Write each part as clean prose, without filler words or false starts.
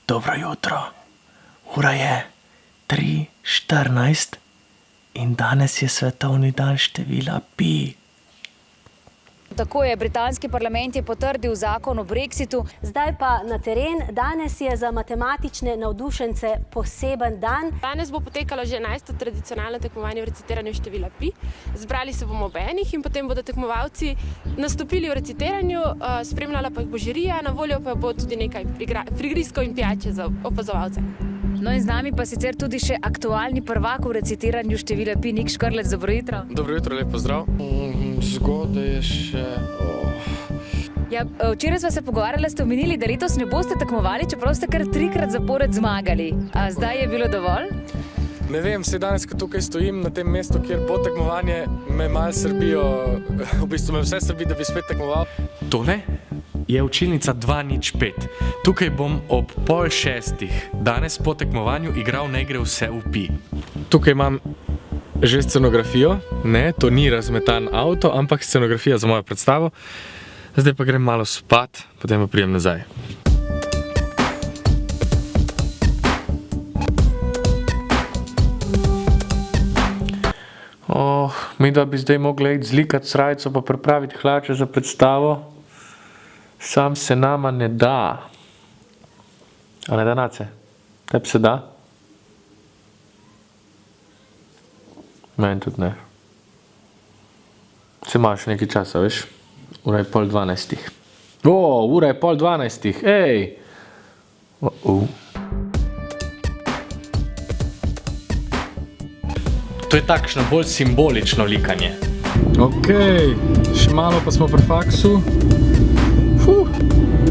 Dobro jutro. Ura je 3:14 in danes je svetovni dan števila pi. Tako je, britanski parlament je potrdil zakon o brexitu. Zdaj pa na teren. Danes je za matematične navdušence poseben dan. Danes bo potekalo že 11. tradicionalno tekmovanje v recitiranju števila pi. Zbrali se bomo ob enih in potem bodo tekmovalci nastopili v recitiranju, spremljala pa jih bo žirija, na voljo pa bo tudi nekaj prigrizkov in pijače za opazovalce. No in z nami pa sicer tudi še aktualni prvak v recitiranju števila pi, Nik Škrlec. Dobro jutro. Dobro jutro, lep pozdrav. Zgodaj je še... Ja, včeraj smo se pogovarjali, ste omenili, da letos ne boste tekmovali, čeprav ste kar 3-krat zapored zmagali. A zdaj je bilo dovolj? Ne vem, se danes, ko tukaj stojim na tem mestu, kjer bo tekmovanje, me malo srbijo, v bistvu me vse srbi, da bi spet tekmoval. Tole je učilnica 205. Tukaj bom ob 5:30 danes po tekmovanju igral Ne gre vse v pi. Tukaj imam že scenografijo, ne, to ni razmetan avto, ampak scenografija za mojo predstavo. Zdaj pa grem malo spat, potem pa prijem nazaj. Midva bi zdaj mogla iti zlikati srajco pa pripraviti hlače za predstavo. Sam se nama ne da. A ne da, Nace? Tebi se da? Meni tudi ne. Se imaš še nekaj časa, veš? Ura je 11:30. Ura je 11:30, ej! To je takšno bolj simbolično likanje. Okej, še malo pa smo pri faksu.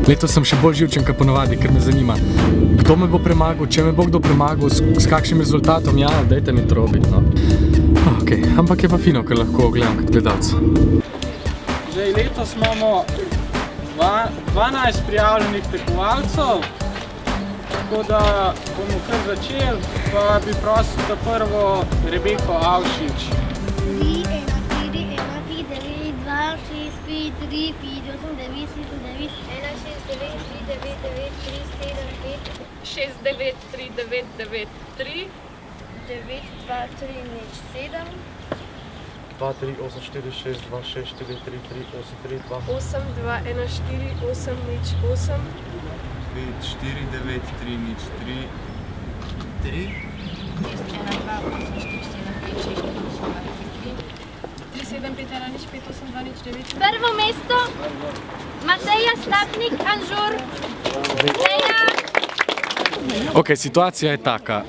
Letos sem še bolj živčen, kot ponovadi, ker me zanima, kdo me bo premagal, če me bo kdo premagal, s kakšnim rezultatom, ja, dajte mi trobiti, no. Okej, ampak je pa fino, ker lahko gledam kot gledalec. Zdaj, letos imamo 12 prijavljenih tekmovalcev, tako da bomo kar začeli, pa bi prosil za prvo Rebeko Avšič. 3, 1, 4, 1, 3, 9, 2, 6, 5, 3, 5, 8, 9, 7, 9, 1, 6, 9, 3, 9, 9, 3, 7, 5, 6, 9, 3, 9, 9, 3, 9, 2, 3, 7, 2, 3, 8, 4, 6, 2, 6, 4, 3, 3, 8, 3, 2, 8, 2, 1, 4, 8, 8, 5, 4, 9, 3, 3, 3, 6, 1, 2, 8, 4, 7, 5, 6, 8, 3, 7, 5, 1, 5, 8, 2, 9. Prvo mesto Mateja Slapnik, Anžur. Ok, situacija je taka.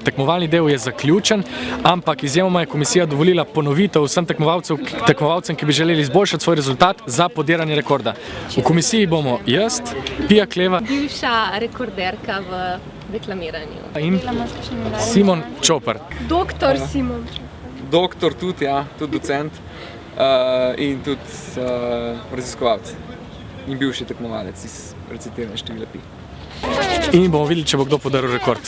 Tekmovalni del je zaključen, ampak izjemoma je komisija dovolila ponovitev vsem tekmovalcem, ki bi želeli izboljšati svoj rezultat za podiranje rekorda. V komisiji bomo jaz, Pija Kleva, Bivša rekorderka v deklamiranju. in Simon Čopar. Doktor Simon. Doktor tudi, ja, tudi docent in tudi raziskovalec in bivši tekmovalec iz recitiranja števila pi. In bomo videli, če bo kdo podaril rekord.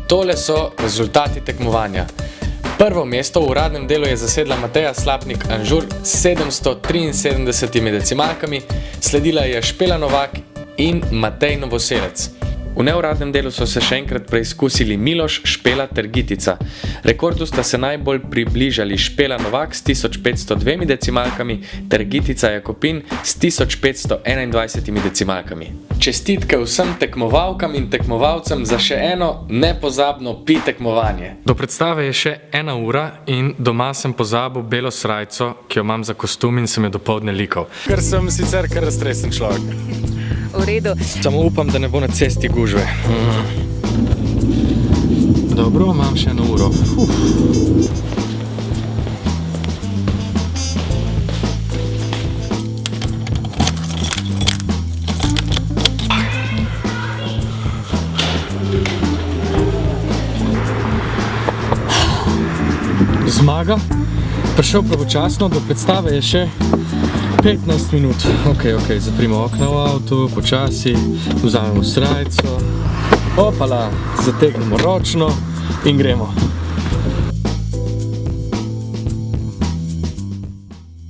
Tole so rezultati tekmovanja. Prvo mesto v uradnem delu je zasedla Mateja Slapnik Anžur s 773 decimalkami, sledila je Špela Novak in Matej Novoselec. V neuradnem delu so se še enkrat preizkusili Miloš, Špela ter Gitica. Rekordu sta se najbolj približali Špela Novak s 1502 decimalkami ter Gitica Jakopin s 1521 decimalkami. Čestitke vsem tekmovalkam in tekmovalcem za še eno nepozabno pi tekmovanje. Do predstave je še 1 ura in doma sem pozabil belo srajco, ki jo imam za kostum in sem jo dopoldne likal. Ker sem sicer kar raztresen človek. V redu. Samo upam, da ne bo na cesti gužve. Dobro, imam še 1 uro. Zmaga. Prišel pravočasno, do predstave je še 15 minut. Ok, zaprimo okna v avtu, počasi, vzamemo srajco, opala, zategnemo ročno in gremo.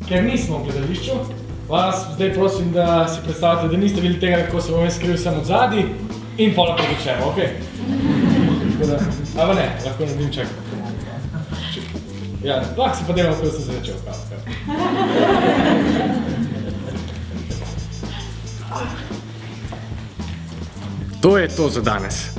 Ker nismo v gledališču, vas zdaj prosim, da si predstavite, da niste videli tega, kako se bom jaz skril sem od zadaj. In pol lahko začnemo, okej? Ampak ne, lahko naredim čak. Ja, lahko se pa delamo, ko sem začel. To je to za danes.